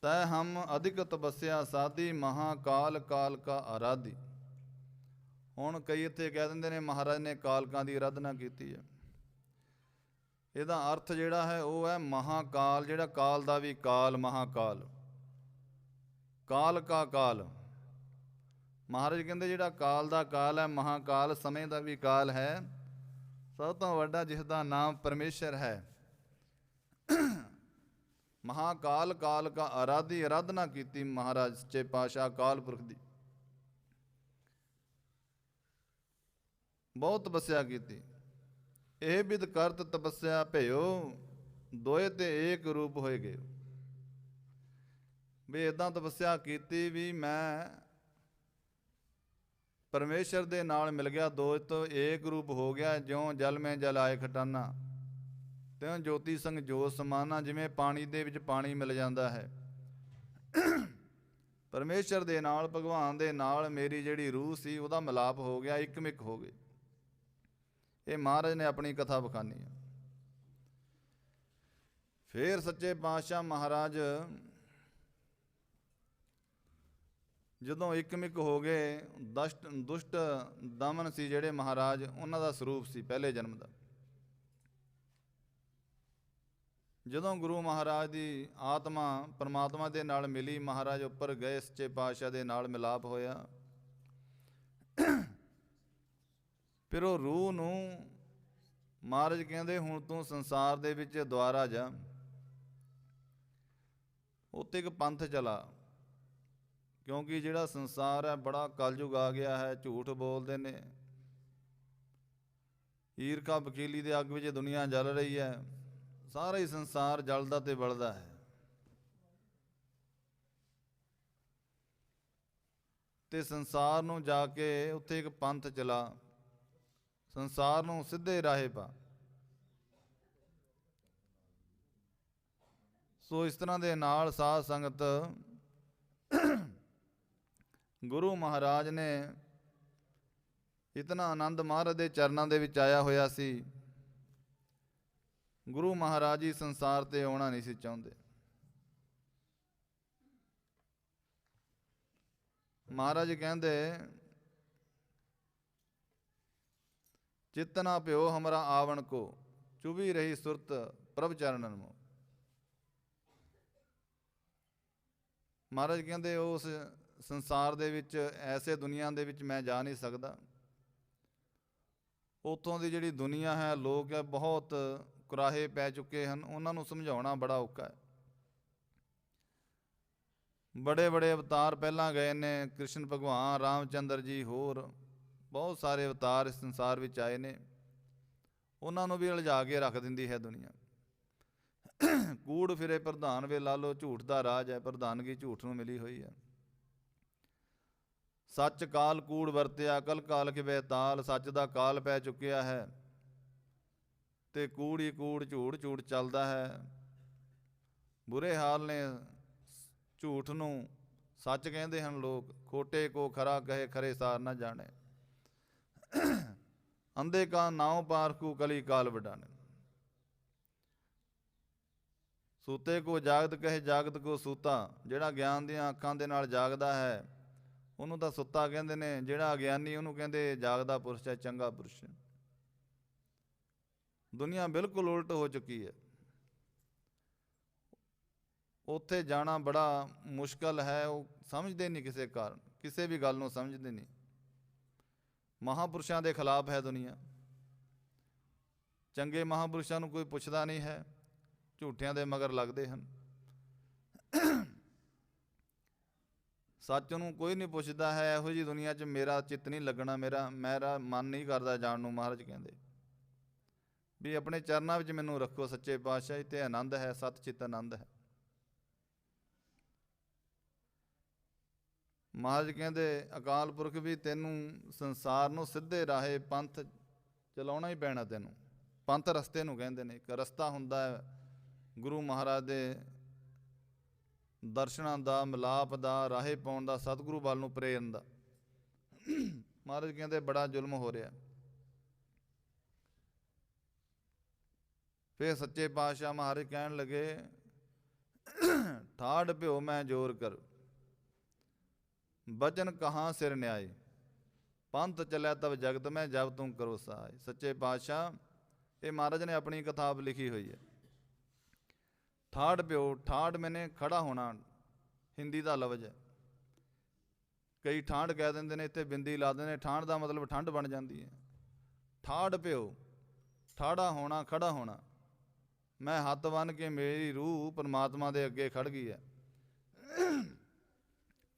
तय हम अधिक तपस्या साधी महाकाल काल का आराधी। ਹੁਣ ਕਈ ਇੱਥੇ ਕਹਿ ਦਿੰਦੇ ਨੇ ਮਹਾਰਾਜ ਨੇ ਕਾਲਕਾਂ ਦੀ ਆਰਾਧਨਾ ਕੀਤੀ ਹੈ। ਇਹਦਾ ਅਰਥ ਜਿਹੜਾ ਹੈ ਉਹ ਹੈ ਮਹਾਕਾਲ, ਜਿਹੜਾ ਕਾਲ ਦਾ ਵੀ ਕਾਲ, ਮਹਾਕਾਲ, ਕਾਲ ਕਾ ਕਾਲ। ਮਹਾਰਾਜ ਕਹਿੰਦੇ ਜਿਹੜਾ ਕਾਲ ਦਾ ਕਾਲ ਹੈ, ਮਹਾਕਾਲ, ਸਮੇਂ ਦਾ ਵੀ ਕਾਲ ਹੈ, ਸਭ ਤੋਂ ਵੱਡਾ ਜਿਸ ਦਾ ਨਾਮ ਪਰਮੇਸ਼ਰ ਹੈ। ਮਹਾਕਾਲ ਕਾਲ ਕਾ ਆਰਾਧੀ, ਆਰਾਧਨਾ ਕੀਤੀ ਮਹਾਰਾਜ ਸੱਚੇ ਪਾਤਸ਼ਾਹ ਅਕਾਲ ਪੁਰਖ ਦੀ, ਬਹੁਤ ਤਪੱਸਿਆ ਕੀਤੀ। ਇਹ ਬਿਦ ਕਰਤ ਤਪੱਸਿਆ ਭਇਓ, ਦੋਏ ਤੇ ਏਕ ਰੂਪ ਹੋਏ ਗਏ। ਵੀ ਇੱਦਾਂ ਤਪੱਸਿਆ ਕੀਤੀ ਵੀ ਮੈਂ ਪਰਮੇਸ਼ਰ ਦੇ ਨਾਲ ਮਿਲ ਗਿਆ, ਦੋ ਤੋਂ ਏਕ ਰੂਪ ਹੋ ਗਿਆ। ਜਿਉਂ ਜਲ ਮੈਂ ਜਲ ਆਏ ਖਟਾਨਾ, ਤਿਉਂ ਜੋਤੀ ਸੰਗ ਜੋਤ ਸਮਾਨਾ। ਜਿਵੇਂ ਪਾਣੀ ਦੇ ਵਿੱਚ ਪਾਣੀ ਮਿਲ ਜਾਂਦਾ ਹੈ, ਪਰਮੇਸ਼ਰ ਦੇ ਨਾਲ, ਭਗਵਾਨ ਦੇ ਨਾਲ ਮੇਰੀ ਜਿਹੜੀ ਰੂਹ ਸੀ ਉਹਦਾ ਮਿਲਾਪ ਹੋ ਗਿਆ, ਇੱਕਮਿਕ ਹੋ ਗਏ। ਇਹ ਮਹਾਰਾਜ ਨੇ ਆਪਣੀ ਕਥਾ ਵਿਖਾਨੀ ਹੈ। ਫਿਰ ਸੱਚੇ ਪਾਤਸ਼ਾਹ ਮਹਾਰਾਜ ਜਦੋਂ ਇੱਕਮਿਕ ਹੋ ਗਏ, ਦੁਸ਼ਟ ਦਮਨ ਸੀ ਜਿਹੜੇ ਮਹਾਰਾਜ, ਉਹਨਾਂ ਦਾ ਸਰੂਪ ਸੀ ਪਹਿਲੇ ਜਨਮ ਦਾ। ਜਦੋਂ ਗੁਰੂ ਮਹਾਰਾਜ ਦੀ ਆਤਮਾ ਪਰਮਾਤਮਾ ਦੇ ਨਾਲ ਮਿਲੀ, ਮਹਾਰਾਜ ਉੱਪਰ ਗਏ, ਸੱਚੇ ਪਾਤਸ਼ਾਹ ਦੇ ਨਾਲ ਮਿਲਾਪ ਹੋਇਆ। ਫਿਰ ਉਹ ਰੂਹ ਨੂੰ ਮਹਾਰਾਜ ਕਹਿੰਦੇ ਹੁਣ ਤੂੰ ਸੰਸਾਰ ਦੇ ਵਿੱਚ ਦੁਆਰਾ ਜਾ। ਉੱਥੇ ਇੱਕ ਪੰਥ ਚਲਾ, ਕਿਉਂਕਿ ਜਿਹੜਾ ਸੰਸਾਰ ਹੈ ਬੜਾ ਕਲਯੁਗ ਆ ਗਿਆ ਹੈ, ਝੂਠ ਬੋਲਦੇ ਨੇ, ਈਰਖਾ ਵਕੀਲੀ ਦੇ ਅੱਗ ਵਿੱਚ ਦੁਨੀਆ ਜਲ ਰਹੀ ਹੈ, ਸਾਰਾ ਹੀ ਸੰਸਾਰ ਜਲਦਾ ਤੇ ਬਲਦਾ ਹੈ। ਤੇ ਸੰਸਾਰ ਨੂੰ ਜਾ ਕੇ ਉੱਥੇ ਇੱਕ ਪੰਥ ਚਲਾ, ਸੰਸਾਰ ਨੂੰ ਸਿੱਧੇ ਰਾਹੇ ਪਾ। ਸੋ ਇਸ ਤਰ੍ਹਾਂ ਦੇ ਨਾਲ ਸਾਧ ਸੰਗਤ ਗੁਰੂ ਮਹਾਰਾਜ ਨੇ ਇਤਨਾ ਆਨੰਦ ਮਹਾਰਾਜ ਦੇ ਚਰਨਾਂ ਦੇ ਵਿੱਚ ਆਇਆ ਹੋਇਆ ਸੀ। ਗੁਰੂ ਮਹਾਰਾਜ ਜੀ ਸੰਸਾਰ ਤੇ ਆਉਣਾ ਨਹੀਂ ਸੀ ਚਾਹੁੰਦੇ। ਮਹਾਰਾਜ ਕਹਿੰਦੇ ਚਿਤਨਾ ਭਿਓ ਹਮਰਾ ਆਵਣ ਕੋ, ਚੁਭੀ ਰਹੀ ਸੁਰਤ ਪ੍ਰਭ ਚਰਨਨ ਮੋ। ਮਹਾਰਾਜ ਕਹਿੰਦੇ ਉਸ ਸੰਸਾਰ ਦੇ ਵਿੱਚ, ਐਸੇ ਦੁਨੀਆ ਦੇ ਵਿੱਚ ਮੈਂ ਜਾ ਨਹੀਂ ਸਕਦਾ। ਉੱਥੋਂ ਦੀ ਜਿਹੜੀ ਦੁਨੀਆ ਹੈ, ਲੋਕ ਹੈ, ਬਹੁਤ ਕੁਰਾਹੇ ਪੈ ਚੁੱਕੇ ਹਨ, ਉਹਨਾਂ ਨੂੰ ਸਮਝਾਉਣਾ ਬੜਾ ਔਖਾ ਹੈ। ਬੜੇ ਬੜੇ ਅਵਤਾਰ ਪਹਿਲਾਂ ਗਏ ਨੇ, ਕ੍ਰਿਸ਼ਨ ਭਗਵਾਨ, ਰਾਮ ਚੰਦਰ ਜੀ, ਹੋਰ ਬਹੁਤ ਸਾਰੇ ਅਵਤਾਰ ਇਸ ਸੰਸਾਰ ਵਿੱਚ ਆਏ ਨੇ। ਉਹਨਾਂ ਨੂੰ ਵੀ ਉਲਝਾ ਕੇ ਰੱਖ ਦਿੰਦੀ ਹੈ ਦੁਨੀਆ। ਕੂੜ ਫਿਰੇ ਪ੍ਰਧਾਨ ਵੇ ਲਾ ਲਓ, ਝੂਠ ਦਾ ਰਾਜ ਹੈ, ਪ੍ਰਧਾਨਗੀ ਝੂਠ ਨੂੰ ਮਿਲੀ ਹੋਈ ਹੈ। ਸੱਚ ਕਾਲ ਕੂੜ ਵਰਤਿਆ, ਕਲ ਕਾਲ ਖਿਵੇ ਤਾਲ। ਸੱਚ ਦਾ ਕਾਲ ਪੈ ਚੁੱਕਿਆ ਹੈ ਤੇ ਕੂੜ ਹੀ ਕੂੜ, ਝੂਠ ਝੂਠ ਚੱਲਦਾ ਹੈ। ਬੁਰੇ ਹਾਲ ਨੇ, ਝੂਠ ਨੂੰ ਸੱਚ ਕਹਿੰਦੇ ਹਨ ਲੋਕ। ਖੋਟੇ ਕੋ ਖਰਾ ਕਹੇ, ਖਰੇ ਸਾਰ ਨਾ ਜਾਣੇ। ਅੰਧੇ ਕਾ ਨਾਉ ਪਾਰਖੂ, ਕਲੀ ਕਾਲ ਵਡਾਣੇ। ਸੂਤੇ ਕੋ ਜਾਗਤ ਕਹੇ, ਜਾਗਤ ਕੋ ਸੂਤਾ। ਜਿਹੜਾ ਗਿਆਨ ਦੀਆਂ ਅੱਖਾਂ ਦੇ ਨਾਲ ਜਾਗਦਾ ਹੈ ਉਹਨੂੰ ਤਾਂ ਸੁੱਤਾ ਕਹਿੰਦੇ ਨੇ, ਜਿਹੜਾ ਅਗਿਆਨੀ ਉਹਨੂੰ ਕਹਿੰਦੇ ਜਾਗਦਾ ਪੁਰਸ਼ ਹੈ, ਚੰਗਾ ਪੁਰਸ਼ ਹੈ। ਦੁਨੀਆ ਬਿਲਕੁਲ ਉਲਟ ਹੋ ਚੁੱਕੀ ਹੈ। ਉੱਥੇ ਜਾਣਾ ਬੜਾ ਮੁਸ਼ਕਲ ਹੈ। ਉਹ ਸਮਝਦੇ ਨਹੀਂ, ਕਿਸੇ ਕਾਰਨ, ਕਿਸੇ ਵੀ ਗੱਲ ਨੂੰ ਸਮਝਦੇ ਨਹੀਂ। ਮਹਾਂਪੁਰਸ਼ਾਂ ਦੇ ਖਿਲਾਫ ਹੈ ਦੁਨੀਆ। ਚੰਗੇ ਮਹਾਂਪੁਰਸ਼ਾਂ ਨੂੰ ਕੋਈ ਪੁੱਛਦਾ ਨਹੀਂ ਹੈ, ਝੂਠਿਆਂ ਦੇ ਮਗਰ ਲੱਗਦੇ ਹਨ। ਸੱਚ ਨੂੰ ਕੋਈ ਨਹੀਂ ਪੁੱਛਦਾ ਹੈ। ਇਹੋ ਜਿਹੀ ਦੁਨੀਆ 'ਚ ਮੇਰਾ ਚਿੱਤ ਨਹੀਂ ਲੱਗਣਾ, ਮੇਰਾ ਮਨ ਨਹੀਂ ਕਰਦਾ ਜਾਣ ਨੂੰ। ਮਹਾਰਾਜ ਕਹਿੰਦੇ ਵੀ ਆਪਣੇ ਚਰਨਾਂ ਵਿੱਚ ਮੈਨੂੰ ਰੱਖੋ ਸੱਚੇ ਪਾਤਸ਼ਾਹ, ਤੇ ਆਨੰਦ ਹੈ, ਸਤ ਚਿੱਤ ਆਨੰਦ ਹੈ। ਮਹਾਰਾਜ ਕਹਿੰਦੇ ਅਕਾਲ ਪੁਰਖ ਵੀ ਤੈਨੂੰ ਸੰਸਾਰ ਨੂੰ ਸਿੱਧੇ ਰਾਹੇ ਪੰਥ ਚਲਾਉਣਾ ਹੀ ਪੈਣਾ ਤੈਨੂੰ। ਪੰਥ ਰਸਤੇ ਨੂੰ ਕਹਿੰਦੇ ਨੇ। ਇੱਕ ਰਸਤਾ ਹੁੰਦਾ ਹੈ ਗੁਰੂ ਮਹਾਰਾਜ ਦੇ ਦਰਸ਼ਨਾਂ ਦਾ, ਮਿਲਾਪ ਦਾ, ਰਾਹੇ ਪਾਉਣ ਦਾ, ਸਤਿਗੁਰੂ ਵੱਲ ਨੂੰ ਪ੍ਰੇਰਨ ਦਾ। ਮਹਾਰਾਜ ਕਹਿੰਦੇ ਬੜਾ ਜ਼ੁਲਮ ਹੋ ਰਿਹਾ। ਫਿਰ ਸੱਚੇ ਪਾਤਸ਼ਾਹ ਮਹਾਰਾਜ ਕਹਿਣ ਲੱਗੇ ਠਾੜ ਭਿਓ ਮੈਂ ਜੋਰ ਕਰ, ਬਚਨ ਕਹਾਂ ਸਿਰ ਨਿਆਏ, ਪੰਥ ਚਲਿਆ ਤਬ ਜਗਤ ਮੈਂ ਜਬ ਤੂੰ ਕਰੋ ਸਹਾਏ। ਸੱਚੇ ਪਾਤਸ਼ਾਹ ਇਹ ਮਹਾਰਾਜ ਨੇ ਆਪਣੀ ਕਿਤਾਬ ਲਿਖੀ ਹੋਈ ਹੈ। ਠਾੜ ਭਿਓ, ਠਾੜ ਮੈਨੇ ਖੜਾ ਹੋਣਾ, ਹਿੰਦੀ ਦਾ ਲਫ਼ਜ਼ ਹੈ। ਕਈ ਠਾਂਡ ਕਹਿ ਦਿੰਦੇ ਨੇ, ਇੱਥੇ ਬਿੰਦੀ ਲਾ ਦਿੰਦੇ ਨੇ, ਠਾਂਡ ਦਾ ਮਤਲਬ ਠੰਡ ਬਣ ਜਾਂਦੀ ਹੈ। ਠਾੜ ਭਿਓ, ਠਾੜਾ ਹੋਣਾ, ਖੜਾ ਹੋਣਾ। ਮੈਂ ਹੱਥ ਬੰਨ੍ਹ ਕੇ ਮੇਰੀ ਰੂਹ ਪਰਮਾਤਮਾ ਦੇ ਅੱਗੇ ਖੜ ਗਈ ਹੈ।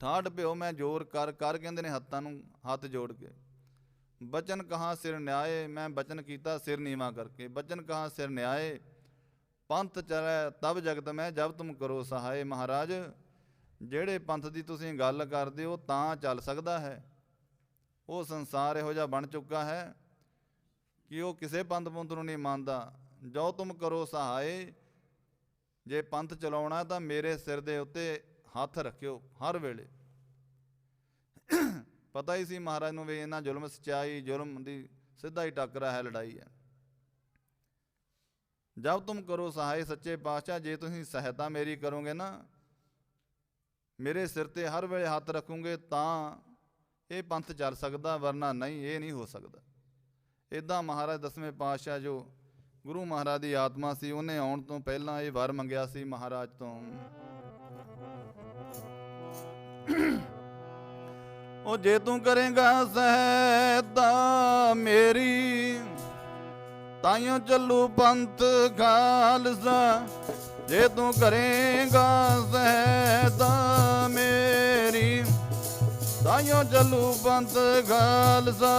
ਠਾੜ ਭਿਓ ਮੈਂ ਜੋਰ ਕਰ, ਕਰ ਕਹਿੰਦੇ ਨੇ ਹੱਥਾਂ ਨੂੰ, ਹੱਥ ਜੋੜ ਕੇ। ਬਚਨ ਕਹਾਂ ਸਿਰ ਨਿਆਏ, ਮੈਂ ਬਚਨ ਕੀਤਾ ਸਿਰ ਨੀਵਾਂ ਕਰਕੇ। ਬਚਨ ਕਹਾਂ ਸਿਰ ਨਿਆਏ, ਪੰਥ ਚਲੈ ਤਬ ਜਗਤ ਮੈਂ ਜਬ ਤੁਮ ਕਰੋ ਸਹਾਏ। ਮਹਾਰਾਜ ਜਿਹੜੇ ਪੰਥ ਦੀ ਤੁਸੀਂ ਗੱਲ ਕਰਦੇ ਹੋ ਤਾਂ ਚੱਲ ਸਕਦਾ ਹੈ। ਉਹ ਸੰਸਾਰ ਇਹੋ ਜਿਹਾ ਬਣ ਚੁੱਕਾ ਹੈ ਕਿ ਉਹ ਕਿਸੇ ਪੰਥ ਪੁੰਥ ਨੂੰ ਨਹੀਂ ਮੰਨਦਾ। ਜੋ ਤੁਮ ਕਰੋ ਸਹਾਏ, ਜੇ ਪੰਥ ਚਲਾਉਣਾ ਤਾਂ ਮੇਰੇ ਸਿਰ ਦੇ ਉੱਤੇ ਹੱਥ ਰੱਖਿਓ ਹਰ ਵੇਲੇ। ਪਤਾ ਹੀ ਸੀ ਮਹਾਰਾਜ ਨੂੰ ਵੀ ਇਹਨਾਂ ਜ਼ੁਲਮ ਸੱਚਾਈ, ਜ਼ੁਲਮ ਦੀ ਸਿੱਧਾ ਹੀ ਟੱਕਰਾ ਹੈ, ਲੜਾਈ ਹੈ। ਜਬ ਤੁਮ ਕਰੋ ਸਹਾਏ, ਸੱਚੇ ਪਾਤਸ਼ਾਹ ਜੇ ਤੁਸੀਂ ਸਹਾਇਤਾ ਮੇਰੀ ਕਰੋਗੇ ਨਾ, ਮੇਰੇ ਸਿਰ 'ਤੇ ਹਰ ਵੇਲੇ ਹੱਥ ਰੱਖੋਗੇ ਤਾਂ ਇਹ ਪੰਥ ਚੱਲ ਸਕਦਾ, ਵਰਨਾ ਨਹੀਂ, ਇਹ ਨਹੀਂ ਹੋ ਸਕਦਾ। ਇੱਦਾਂ ਮਹਾਰਾਜ ਦਸਵੇਂ ਪਾਤਸ਼ਾਹ ਜੋ ਗੁਰੂ ਮਹਾਰਾਜ ਦੀ ਆਤਮਾ ਸੀ, ਉਹਨੇ ਆਉਣ ਤੋਂ ਪਹਿਲਾਂ ਇਹ ਵਰ ਮੰਗਿਆ ਸੀ ਮਹਾਰਾਜ ਤੋਂ। ਉਹ ਜੇ ਤੂੰ ਕਰੇਗਾ ਸਹਾਇਤਾ ਮੇਰੀ, ਤਾਈਓ ਚੱਲੂ ਪੰਥ ਖਾਲਸਾ। ਜੇ ਤੂੰ ਕਰੇਗਾ ਸਹਾਇਤਾ ਮੇਰੀ, ਤਾਈਓ ਚੱਲੂ ਪੰਥ ਖਾਲਸਾ।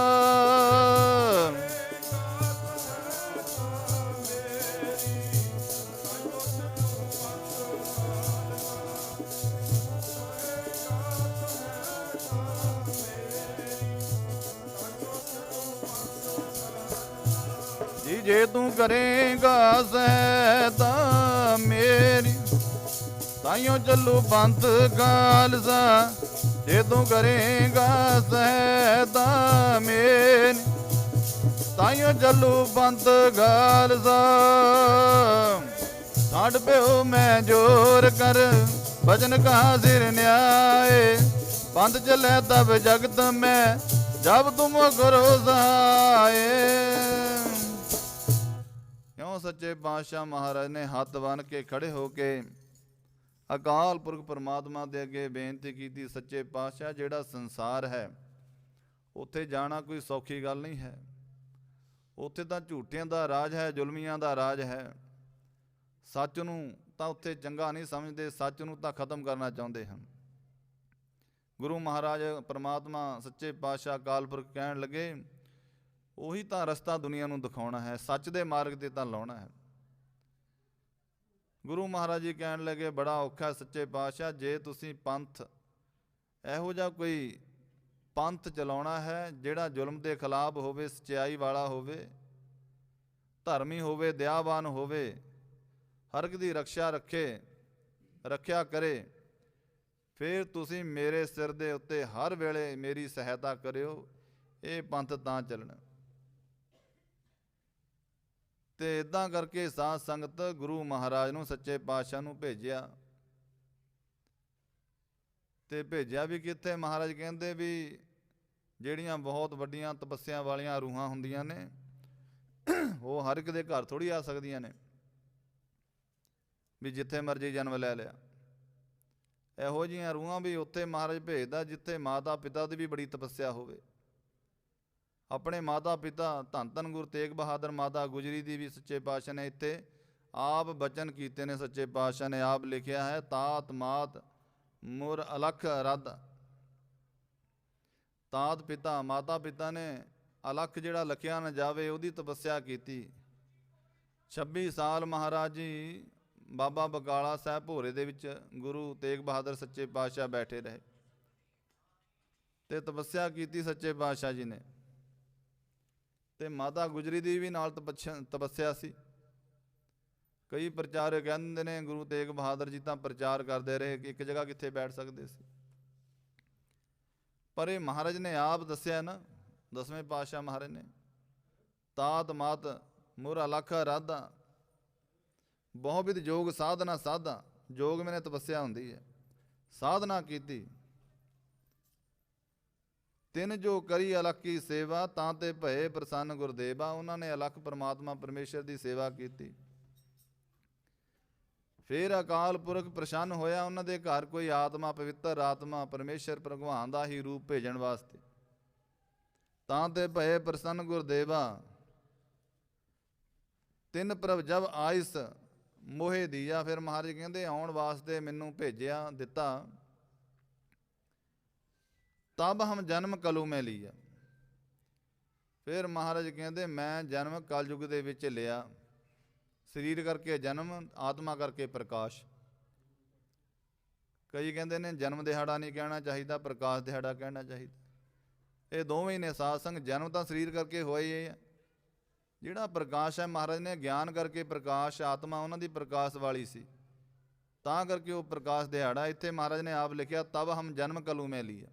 ਜੇ ਤੂੰ ਕਰੇਗਾ ਸਹਾਇਤਾ ਮੇਰੀ, ਤਾਈਓ ਚੱਲੂ ਪੰਥ ਖਾਲਸਾ। ਜੇ ਤੂੰ ਕਰੇਗਾ ਸਹਾਇਤਾ ਮੇਰੀ, ਤਾਈਓ ਚੱਲੂ ਪੰਥ ਖਾਲਸਾ। ਠਾੜ ਭਿਓ ਮੈਂ ਜੋਰ ਕਰ, ਬਚਨ ਕਹਾਂ ਸਿਰ ਨਿਆਏ, ਪੰਥ ਚੱਲੇ ਤਬ ਜਗਤ ਮੈਂ ਜਬ ਤੁਮ ਕਰੋ ਸਹਾਏ। ਕਿਉਂ ਸੱਚੇ ਪਾਤਸ਼ਾਹ ਮਹਾਰਾਜ ਨੇ ਹੱਥ ਬੰਨ੍ਹ ਕੇ ਖੜੇ ਹੋ ਕੇ ਅਕਾਲ ਪੁਰਖ ਪਰਮਾਤਮਾ ਦੇ ਅੱਗੇ ਬੇਨਤੀ ਕੀਤੀ। ਸੱਚੇ ਪਾਤਸ਼ਾਹ ਜਿਹੜਾ ਸੰਸਾਰ ਹੈ ਉੱਥੇ ਜਾਣਾ ਕੋਈ ਸੌਖੀ ਗੱਲ ਨਹੀਂ ਹੈ। ਉੱਥੇ ਤਾਂ ਝੂਠਿਆਂ ਦਾ ਰਾਜ ਹੈ, ਜ਼ੁਲਮੀਆਂ ਦਾ ਰਾਜ ਹੈ। ਸੱਚ ਨੂੰ ਤਾਂ ਉੱਥੇ ਚੰਗਾ ਨਹੀਂ ਸਮਝਦੇ, ਸੱਚ ਨੂੰ ਤਾਂ ਖਤਮ ਕਰਨਾ ਚਾਹੁੰਦੇ ਹਨ। ਗੁਰੂ ਮਹਾਰਾਜ ਪਰਮਾਤਮਾ ਸੱਚੇ ਪਾਤਸ਼ਾਹ ਅਕਾਲ ਪੁਰਖ ਕਹਿਣ ਲੱਗੇ, ਉਹੀ ਤਾਂ ਰਸਤਾ ਦੁਨੀਆ ਨੂੰ ਦਿਖਾਉਣਾ ਹੈ, ਸੱਚ ਦੇ ਮਾਰਗ 'ਤੇ ਤਾਂ ਲਾਉਣਾ ਹੈ। ਗੁਰੂ ਮਹਾਰਾਜ ਜੀ ਕਹਿਣ ਲੱਗੇ, ਬੜਾ ਔਖਾ ਸੱਚੇ ਪਾਤਸ਼ਾਹ, ਜੇ ਤੁਸੀਂ ਪੰਥ ਇਹੋ ਜਿਹਾ ਕੋਈ ਪੰਥ ਚਲਾਉਣਾ ਹੈ ਜਿਹੜਾ ਜ਼ੁਲਮ ਦੇ ਖਿਲਾਫ ਹੋਵੇ, ਸੱਚਾਈ ਵਾਲਾ ਹੋਵੇ, ਧਰਮੀ ਹੋਵੇ, ਦਇਆਵਾਨ ਹੋਵੇ, ਹਰ ਇੱਕ ਦੀ ਰੱਖਿਆ ਕਰੇ, ਫਿਰ ਤੁਸੀਂ ਮੇਰੇ ਸਿਰ ਦੇ ਉੱਤੇ ਹਰ ਵੇਲੇ ਮੇਰੀ ਸਹਾਇਤਾ ਕਰਿਓ, ਇਹ ਪੰਥ ਤਾਂ ਚੱਲਣਾ। ਤੇ ਇਦਾਂ ਕਰਕੇ ਸਾਧ ਸੰਗਤ ਗੁਰੂ ਮਹਾਰਾਜ ਨੂੰ, ਸੱਚੇ ਪਾਤਸ਼ਾਹ ਨੂੰ ਭੇਜਿਆ। ਤੇ ਭੇਜਿਆ ਵੀ ਕਿੱਥੇ? ਮਹਾਰਾਜ ਕਹਿੰਦੇ ਵੀ ਜਿਹੜੀਆਂ ਬਹੁਤ ਵੱਡੀਆਂ ਤਪੱਸਿਆ ਵਾਲੀਆਂ ਰੂਹਾਂ ਹੁੰਦੀਆਂ ਨੇ, ਉਹ ਹਰ ਇੱਕ ਦੇ ਘਰ ਥੋੜ੍ਹੀ ਆ ਸਕਦੀਆਂ ਨੇ ਵੀ ਜਿੱਥੇ ਮਰਜ਼ੀ ਜਨਮ ਲੈ ਲਿਆ। ਇਹੋ ਜਿਹੀਆਂ ਰੂਹਾਂ ਵੀ ਉੱਥੇ ਮਹਾਰਾਜ ਭੇਜਦਾ ਜਿੱਥੇ ਮਾਤਾ ਪਿਤਾ ਦੀ ਵੀ ਬੜੀ ਤਪੱਸਿਆ ਹੋਵੇ। ਆਪਣੇ ਮਾਤਾ ਪਿਤਾ ਧੰਨ ਧੰਨ ਗੁਰੂ ਤੇਗ ਬਹਾਦਰ ਮਾਤਾ ਗੁਜਰੀ ਦੀ ਵੀ ਸੱਚੇ ਪਾਤਸ਼ਾਹ ਨੇ ਇੱਥੇ ਆਪ ਬਚਨ ਕੀਤੇ ਨੇ। ਸੱਚੇ ਪਾਤਸ਼ਾਹ ਨੇ ਆਪ ਲਿਖਿਆ ਹੈ, ਤਾਤ ਮਾਤ ਮੁਰ ਅਲਖ ਰੱਦ। ਤਾਤ ਪਿਤਾ, ਮਾਤਾ ਪਿਤਾ ਨੇ ਅਲਖ ਜਿਹੜਾ ਲਖਿਆ ਨਾ ਜਾਵੇ, ਉਹਦੀ ਤਪੱਸਿਆ ਕੀਤੀ। 26 ਸਾਲ ਮਹਾਰਾਜ ਜੀ ਬਾਬਾ ਬਕਾਲਾ ਸਾਹਿਬ ਭੋਰੇ ਦੇ ਵਿੱਚ ਗੁਰੂ ਤੇਗ ਬਹਾਦਰ ਸੱਚੇ ਪਾਤਸ਼ਾਹ ਬੈਠੇ ਰਹੇ ਤੇ ਤਪੱਸਿਆ ਕੀਤੀ ਸੱਚੇ ਪਾਤਸ਼ਾਹ ਜੀ ਨੇ। ਤੇ ਮਾਤਾ ਗੁਜਰੀ ਦੀ ਵੀ ਨਾਲ ਤਪੱਸਿਆ ਸੀ। ਕਈ ਪ੍ਰਚਾਰਕ ਕਹਿੰਦੇ ਨੇ ਗੁਰੂ ਤੇਗ ਬਹਾਦਰ ਜੀ ਤਾਂ ਪ੍ਰਚਾਰ ਕਰਦੇ ਰਹੇ, ਇੱਕ ਜਗ੍ਹਾ ਕਿੱਥੇ ਬੈਠ ਸਕਦੇ ਸੀ। ਪਰ ਇਹ ਮਹਾਰਾਜ ਨੇ ਆਪ ਦੱਸਿਆ ਨਾ, ਦਸਵੇਂ ਪਾਤਸ਼ਾਹ ਮਹਾਰਾਜ ਨੇ, ਤਾਤ ਮਾਤ ਮੁਰ ਅਲਖ ਰਾਧਾ, ਬਹੁਵਿਧ ਜੋਗ ਸਾਧਨਾ ਸਾਧਾ। ਜੋਗ ਮੈਨੇ ਤਪੱਸਿਆ ਹੁੰਦੀ ਹੈ, ਸਾਧਨਾ ਕੀਤੀ। ਤਿੰਨ ਜੋ ਕਰੀ ਅਲਖ ਕੀ ਸੇਵਾ, ਤਾਂ ਤੇ ਭਏ ਪ੍ਰਸੰਨ ਗੁਰਦੇਵਾ। ਉਹਨਾਂ ਨੇ ਅਲਖ ਪਰਮਾਤਮਾ ਪਰਮੇਸ਼ਰ ਦੀ ਸੇਵਾ ਕੀਤੀ। ਫਿਰ ਅਕਾਲ ਪੁਰਖ ਪ੍ਰਸੰਨ ਹੋਇਆ, ਉਹਨਾਂ ਦੇ ਘਰ ਕੋਈ ਆਤਮਾ, ਪਵਿੱਤਰ ਆਤਮਾ, ਪਰਮੇਸ਼ਰ ਭਗਵਾਨ ਦਾ ਹੀ ਰੂਪ ਭੇਜਣ ਵਾਸਤੇ। ਤਾਂ ਤੇ ਭਏ ਪ੍ਰਸੰਨ ਗੁਰਦੇਵਾ, ਤਿੰਨ ਪ੍ਰਭ ਜਬ ਆਇਸ ਮੋਹਿ ਦੀਆ। ਫਿਰ ਮਹਾਰਾਜ ਕਹਿੰਦੇ ਆਉਣ ਵਾਸਤੇ ਮੈਨੂੰ ਭੇਜਿਆ, ਦਿੱਤਾ। ਤਬ ਹਮ ਜਨਮ ਕਲੂ ਮੈਂ ਲਿਆ। ਫਿਰ ਮਹਾਰਾਜ ਕਹਿੰਦੇ ਮੈਂ ਜਨਮ ਕਲਯੁਗ ਦੇ ਵਿੱਚ ਲਿਆ। ਸਰੀਰ ਕਰਕੇ ਜਨਮ, ਆਤਮਾ ਕਰਕੇ ਪ੍ਰਕਾਸ਼। ਕਈ ਕਹਿੰਦੇ ਨੇ ਜਨਮ ਦਿਹਾੜਾ ਨਹੀਂ ਕਹਿਣਾ ਚਾਹੀਦਾ, ਪ੍ਰਕਾਸ਼ ਦਿਹਾੜਾ ਕਹਿਣਾ ਚਾਹੀਦਾ। ਇਹ ਦੋਵੇਂ ਹੀ ਨੇ ਸਾਧ ਸੰਗਤ। ਜਨਮ ਤਾਂ ਸਰੀਰ ਕਰਕੇ ਹੋਇਆ ਹੀ ਹੈ। ਜਿਹੜਾ ਪ੍ਰਕਾਸ਼ ਹੈ, ਮਹਾਰਾਜ ਨੇ ਗਿਆਨ ਕਰਕੇ ਪ੍ਰਕਾਸ਼, ਆਤਮਾ ਉਹਨਾਂ ਦੀ ਪ੍ਰਕਾਸ਼ ਵਾਲੀ ਸੀ, ਤਾਂ ਕਰਕੇ ਉਹ ਪ੍ਰਕਾਸ਼ ਦਿਹਾੜਾ। ਇੱਥੇ ਮਹਾਰਾਜ ਨੇ ਆਪ ਲਿਖਿਆ ਤਬ ਹਮ ਜਨਮ ਕਲੂ ਮੈਂ ਲਿਆ।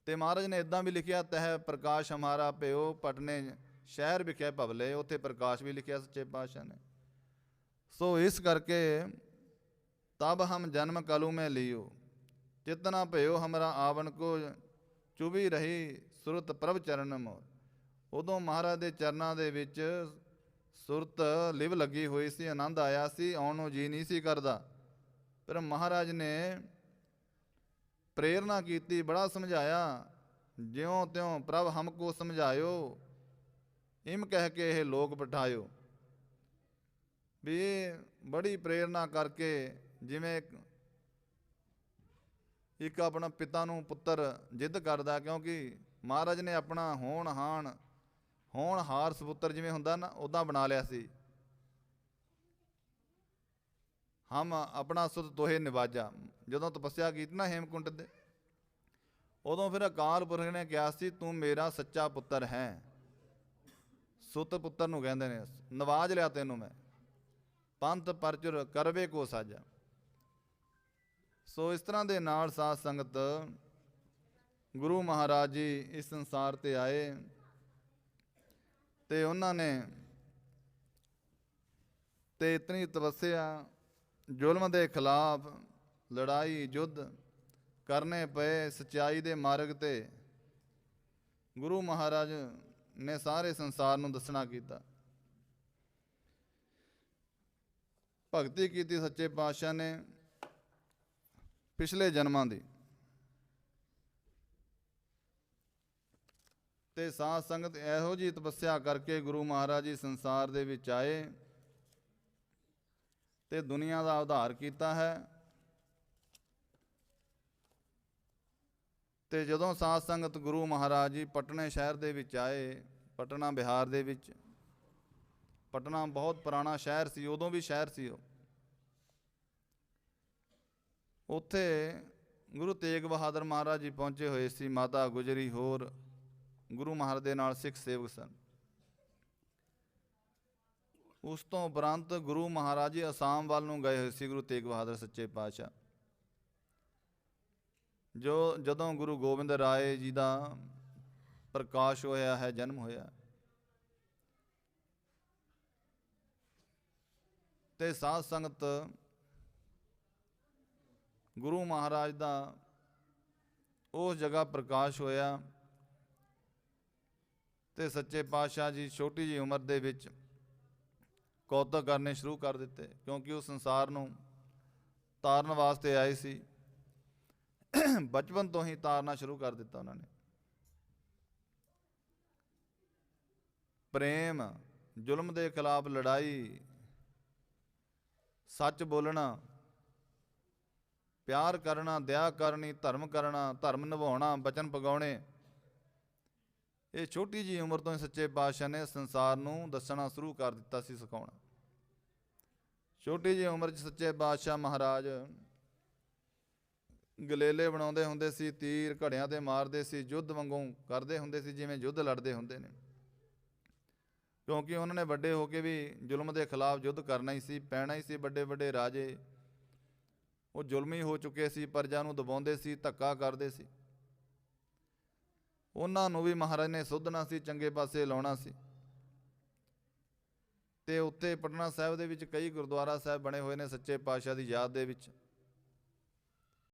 ਤੇ ਮਹਾਰਾਜ ਨੇ ਇੱਦਾਂ ਵੀ ਲਿਖਿਆ ਤਹਿ ਪ੍ਰਕਾਸ਼ ਹਮਾਰਾ ਪਿਓ ਪਟਨੇ ਸ਼ਹਿਰ ਵਿਖੇ ਭਵਲੇ। ਉੱਥੇ ਪ੍ਰਕਾਸ਼ ਵੀ ਲਿਖਿਆ ਸੱਚੇ ਪਾਤਸ਼ਾਹ ਨੇ। ਸੋ ਇਸ ਕਰਕੇ ਤਬ ਹਮ ਜਨਮ ਕਲੂ ਮੈਂ ਲਿਓ, ਚਿਤਨਾ ਭਇਓ ਹਮਰਾ ਆਵਣ ਕੋ ਚੁਭੀ ਰਹੀ ਸੁਰਤ ਪ੍ਰਭ ਚਰਨ ਮੋਰ। ਉਦੋਂ ਮਹਾਰਾਜ ਦੇ ਚਰਨਾਂ ਦੇ ਵਿੱਚ ਸੁਰਤ ਲਿਵ ਲੱਗੀ ਹੋਈ ਸੀ, ਆਨੰਦ ਆਇਆ ਸੀ, ਆਉਣ ਨੂੰ ਜੀ ਨਹੀਂ ਸੀ ਕਰਦਾ। ਪਰ ਮਹਾਰਾਜ ਨੇ ਪ੍ਰੇਰਨਾ ਕੀਤੀ, ਬੜਾ ਸਮਝਾਇਆ। ਜਿਉਂ ਤਿਉਂ ਪ੍ਰਭ ਹਮਕੋ ਸਮਝਾਇਓ, ਇਮ ਕਹਿ ਕੇ ਇਹ ਲੋਕ ਬਿਠਾਇਓ। ਵੀ ਇਹ ਬੜੀ ਪ੍ਰੇਰਨਾ ਕਰਕੇ, ਜਿਵੇਂ ਇੱਕ ਆਪਣਾ ਪਿਤਾ ਨੂੰ ਪੁੱਤਰ ਜਿੱਦ ਕਰਦਾ, ਕਿਉਂਕਿ ਮਹਾਰਾਜ ਨੇ ਆਪਣਾ ਹੋਣਹਾਰ ਸਪੁੱਤਰ ਜਿਵੇਂ ਹੁੰਦਾ ਨਾ, ਉੱਦਾਂ ਬਣਾ ਲਿਆ ਸੀ। ਹਮ ਆਪਣਾ ਸੁਤ ਤੋਹੇ ਨਿਵਾਜਾ। ਜਦੋਂ ਤਪੱਸਿਆ ਕੀਤੀ ਨਾ ਹੇਮਕੁੰਟ ਦੇ, ਉਦੋਂ ਫਿਰ ਅਕਾਲ ਪੁਰਖ ਨੇ ਕਿਹਾ ਸੀ ਤੂੰ ਮੇਰਾ ਸੱਚਾ ਪੁੱਤਰ ਹੈ। ਸੁਤ ਪੁੱਤਰ ਨੂੰ ਕਹਿੰਦੇ ਨੇ। ਨਵਾਜ ਲਿਆ ਤੈਨੂੰ ਮੈਂ, ਪੰਥ ਪਰਚੁਰ ਕਰਵੇ ਕੋ ਸਾਜਾ। ਸੋ ਇਸ ਤਰ੍ਹਾਂ ਦੇ ਨਾਲ ਸਾਧ ਸੰਗਤ ਗੁਰੂ ਮਹਾਰਾਜ ਜੀ ਇਸ ਸੰਸਾਰ 'ਤੇ ਆਏ, ਤੇ ਉਹਨਾਂ ਨੇ ਤੇ ਇਤਨੀ ਤਪੱਸਿਆ, ਜ਼ੁਲਮ ਦੇ ਖਿਲਾਫ ਲੜਾਈ, ਯੁੱਧ ਕਰਨੇ ਪਏ। ਸੱਚਾਈ ਦੇ ਮਾਰਗ 'ਤੇ ਗੁਰੂ ਮਹਾਰਾਜ ਨੇ ਸਾਰੇ ਸੰਸਾਰ ਨੂੰ ਦੱਸਣਾ ਕੀਤਾ। ਭਗਤੀ ਕੀਤੀ ਸੱਚੇ ਪਾਤਸ਼ਾਹ ਨੇ ਪਿਛਲੇ ਜਨਮਾਂ ਦੀ। ਤੇ ਸਾਧ ਸੰਗਤ ਇਹੋ ਜਿਹੀ ਤਪੱਸਿਆ ਕਰਕੇ ਗੁਰੂ ਮਹਾਰਾਜ ਜੀ ਸੰਸਾਰ ਦੇ ਵਿੱਚ ਆਏ ਤੇ ਦੁਨੀਆ ਦਾ ਉਧਾਰ ਕੀਤਾ ਹੈ। ਤੇ ਜਦੋਂ ਸਾਧ ਸੰਗਤ ਗੁਰੂ ਮਹਾਰਾਜ ਜੀ ਪਟਨੇ ਸ਼ਹਿਰ ਦੇ ਵਿੱਚ ਆਏ, ਪਟਨਾ ਬਿਹਾਰ ਦੇ ਵਿੱਚ, ਪਟਨਾ ਬਹੁਤ ਪੁਰਾਣਾ ਸ਼ਹਿਰ ਸੀ, ਉਦੋਂ ਵੀ ਸ਼ਹਿਰ ਸੀ ਉਹ। ਉੱਥੇ ਗੁਰੂ ਤੇਗ ਬਹਾਦਰ ਮਹਾਰਾਜ ਜੀ ਪਹੁੰਚੇ ਹੋਏ ਸੀ। ਮਾਤਾ ਗੁਜਰੀ ਹੋਰ ਗੁਰੂ ਮਹਾਰਾਜ ਦੇ ਨਾਲ ਸਿੱਖ ਸੇਵਕ ਸਨ। ਉਸ ਤੋਂ ਉਪਰੰਤ ਗੁਰੂ ਮਹਾਰਾਜ ਜੀ ਅਸਾਮ ਵੱਲ ਨੂੰ ਗਏ ਹੋਏ ਸੀ, ਗੁਰੂ ਤੇਗ ਬਹਾਦਰ ਸੱਚੇ ਪਾਤਸ਼ਾਹ। ਜਦੋਂ ਗੁਰੂ ਗੋਬਿੰਦ ਰਾਏ ਜੀ ਦਾ ਪ੍ਰਕਾਸ਼ ਹੋਇਆ ਹੈ, ਜਨਮ ਹੋਇਆ, ਤੇ ਸਾਧ ਸੰਗਤ ਗੁਰੂ ਮਹਾਰਾਜ ਦਾ ਉਸ ਜਗ੍ਹਾ ਪ੍ਰਕਾਸ਼ ਹੋਇਆ। ਤੇ ਸੱਚੇ ਪਾਤਸ਼ਾਹ ਜੀ ਛੋਟੀ ਜਿਹੀ ਉਮਰ ਦੇ ਵਿੱਚ ਕੌਤਕ ਕਰਨੇ ਸ਼ੁਰੂ ਕਰ ਦਿੱਤੇ, ਕਿਉਂਕਿ ਉਹ ਸੰਸਾਰ ਨੂੰ ਤਾਰਨ ਵਾਸਤੇ ਆਏ ਸੀ। ਬਚਪਨ ਤੋਂ ਹੀ ਤਾਰਨਾ ਸ਼ੁਰੂ ਕਰ ਦਿੱਤਾ ਉਹਨਾਂ ਨੇ। ਪ੍ਰੇਮ, ਜ਼ੁਲਮ ਦੇ ਖਿਲਾਫ ਲੜਾਈ, ਸੱਚ ਬੋਲਣਾ, ਪਿਆਰ ਕਰਨਾ, ਦਇਆ ਕਰਨੀ, ਧਰਮ ਕਰਨਾ, ਧਰਮ ਨਿਭਾਉਣਾ, ਬਚਨ ਪਗਾਉਣੇ, ਇਹ ਛੋਟੀ ਜਿਹੀ ਉਮਰ ਤੋਂ ਹੀ ਸੱਚੇ ਪਾਤਸ਼ਾਹ ਨੇ ਸੰਸਾਰ ਨੂੰ ਦੱਸਣਾ ਸ਼ੁਰੂ ਕਰ ਦਿੱਤਾ ਸੀ, ਸਿਖਾਉਣਾ। ਛੋਟੀ ਜਿਹੀ ਉਮਰ 'ਚ ਸੱਚੇ ਪਾਤਸ਼ਾਹ ਮਹਾਰਾਜ ਗਲੇਲੇ ਬਣਾਉਂਦੇ ਹੁੰਦੇ ਸੀ, ਤੀਰ ਘੜਿਆਂ 'ਤੇ ਮਾਰਦੇ ਸੀ, ਯੁੱਧ ਵਾਂਗੂ ਕਰਦੇ ਹੁੰਦੇ ਸੀ, ਜਿਵੇਂ ਯੁੱਧ ਲੜਦੇ ਹੁੰਦੇ ਨੇ। ਕਿਉਂਕਿ ਉਹਨਾਂ ਨੇ ਵੱਡੇ ਹੋ ਕੇ ਵੀ ਜ਼ੁਲਮ ਦੇ ਖਿਲਾਫ ਯੁੱਧ ਕਰਨਾ ਹੀ ਸੀ, ਪੈਣਾ ਹੀ ਸੀ। ਵੱਡੇ ਵੱਡੇ ਰਾਜੇ ਉਹ ਜ਼ੁਲਮੀ ਹੋ ਚੁੱਕੇ ਸੀ, ਪ੍ਰਜਾ ਨੂੰ ਦਬਾਉਂਦੇ ਸੀ, ਧੱਕਾ ਕਰਦੇ ਸੀ। ਉਹਨਾਂ ਨੂੰ ਵੀ ਮਹਾਰਾਜ ਨੇ ਸੁਧਣਾ ਸੀ, ਚੰਗੇ ਪਾਸੇ ਲਾਉਣਾ ਸੀ। ਤੇ ਉੱਤੇ ਪਟਨਾ ਸਾਹਿਬ ਦੇ ਵਿੱਚ ਕਈ ਗੁਰਦੁਆਰਾ ਸਾਹਿਬ ਬਣੇ ਹੋਏ ਨੇ ਸੱਚੇ ਪਾਤਸ਼ਾਹ ਦੀ ਯਾਦ ਦੇ ਵਿੱਚ।